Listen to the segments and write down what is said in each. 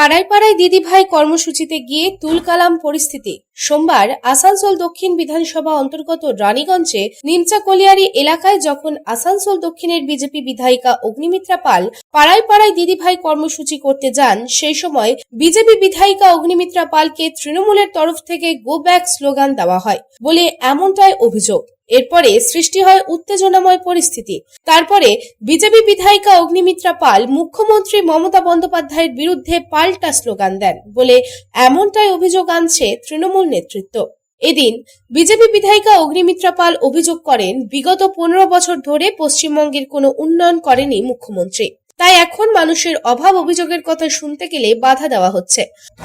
পাড়ায় পাড়ায় দিদিভাই কর্মসূচিতে গিয়ে তুলকালাম পরিস্থিতি। সোমবার আসানসোল দক্ষিণ বিধানসভা অন্তর্গত রানীগঞ্জে নিমচা কলিয়ারি এলাকায় যখন আসানসোল দক্ষিণের বিজেপি বিধায়িকা অগ্নিমিত্রা পাল পাড়ায় পাড়ায় দিদিভাই কর্মসূচি করতে যান, সেই সময় বিজেপি বিধায়িকা অগ্নিমিত্রা পালকে তৃণমূলের তরফ থেকে গো ব্যাক স্লোগান দেওয়া হয় বলে এমনটাই অভিযোগ। এরপরে সৃষ্টি হয় উত্তেজনাময় পরিস্থিতি। তারপরে বিজেপি বিধায়িকা অগ্নিমিত্রা পাল মুখ্যমন্ত্রী মমতা বন্দ্যোপাধ্যায়ের বিরুদ্ধে পাল্টা স্লোগান দেন বলে এমনটাই অভিযোগ আনছে তৃণমূল নেতৃত্ব। এদিন বিজেপি বিধায়িকা অগ্নিমিত্রা পাল অভিযোগ করেন, বিগত 15 বছর ধরে পশ্চিমবঙ্গের কোনো উন্নয়ন করেনি মুখ্যমন্ত্রী, তাই এখন মানুষের অভাব অভিযোগের কথা শুনতে গেলে বাধা দেওয়া হচ্ছে।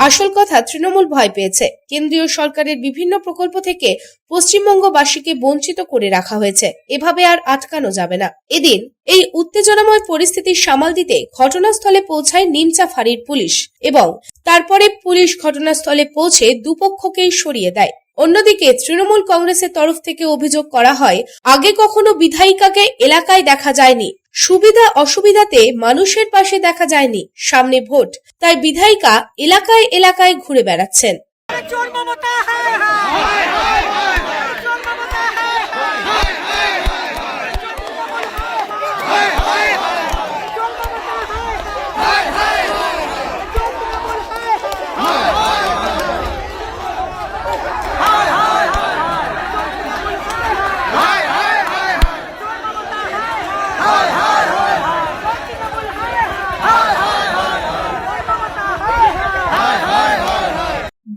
আসল কথা, তৃণমূল ভয় পেয়েছে। কেন্দ্রীয় সরকারের বিভিন্ন প্রকল্প থেকে পশ্চিমবঙ্গবাসীকে বঞ্চিত করে রাখা হয়েছে, এভাবে আর আটকানো যাবে না। এদিন এই উত্তেজনাময় পরিস্থিতি সামাল দিতে ঘটনাস্থলে পৌঁছায় নিমচা ফাঁড়ির পুলিশ এবং তারপরে পুলিশ ঘটনাস্থলে পৌঁছে দুপক্ষকেই সরিয়ে দেয়। অন্যদিকে তৃণমূল কংগ্রেসের তরফ থেকে অভিযোগ করা হয়, আগে কখনো বিধায়িকাকে এলাকায় দেখা যায়নি, সুবিধা অসুবিধাতে মানুষের পাশে দেখা যায়নি, সামনে ভোট, তাই বিধায়িকা এলাকায় এলাকায় ঘুরে বেড়াচ্ছেন।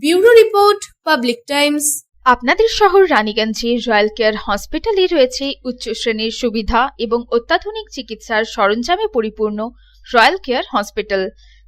Bureau report, public Times. আপনাদের শহর রানীগঞ্জে রয়্যাল কেয়ার হসপিটালে রয়েছে উচ্চ শ্রেণীর সুবিধা এবং অত্যাধুনিক চিকিৎসার সরঞ্জামে পরিপূর্ণ রয়্যাল কেয়ার হসপিটাল,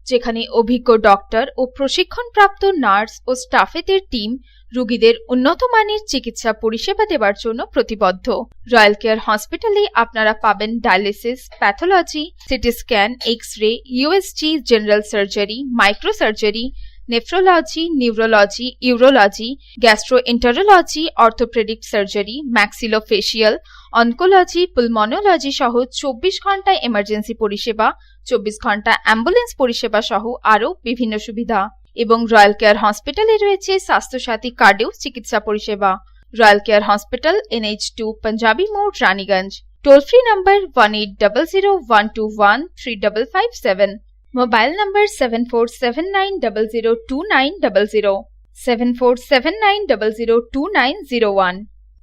যেখানে অভিজ্ঞ ডক্টর ও প্রশিক্ষণপ্রাপ্ত নার্স ও স্টাফেদের টিম রোগীদের উন্নত মানের চিকিৎসা পরিষেবা দেওয়ার জন্য প্রতিবদ্ধ। রয়্যাল কেয়ার হসপিটালে আপনারা পাবেন dialysis, pathology, CT scan, X ray, USG, general surgery, microsurgery, nephrology, neurology, urology, gastroenterology, orthopaedic surgery, maxillofacial, oncology, pulmonology সহ 24 ঘন্টা এমার্জেন্সি পরিষেবা, 24 ঘন্টা অ্যাম্বুলেন্স পরিষেবা সহ আরও বিভিন্ন সুবিধা। এবং রয়্যাল কেয়ার হসপিটালে রয়েছে স্বাস্থ্যসাথী কার্ডেও চিকিৎসা পরিষেবা। Royal care hospital, NH2 panjabi মোড়, Raniganj. Toll free number 1800-121-3557। Mobile number 7479002900, 7479002901,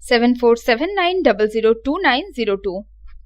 7479002902।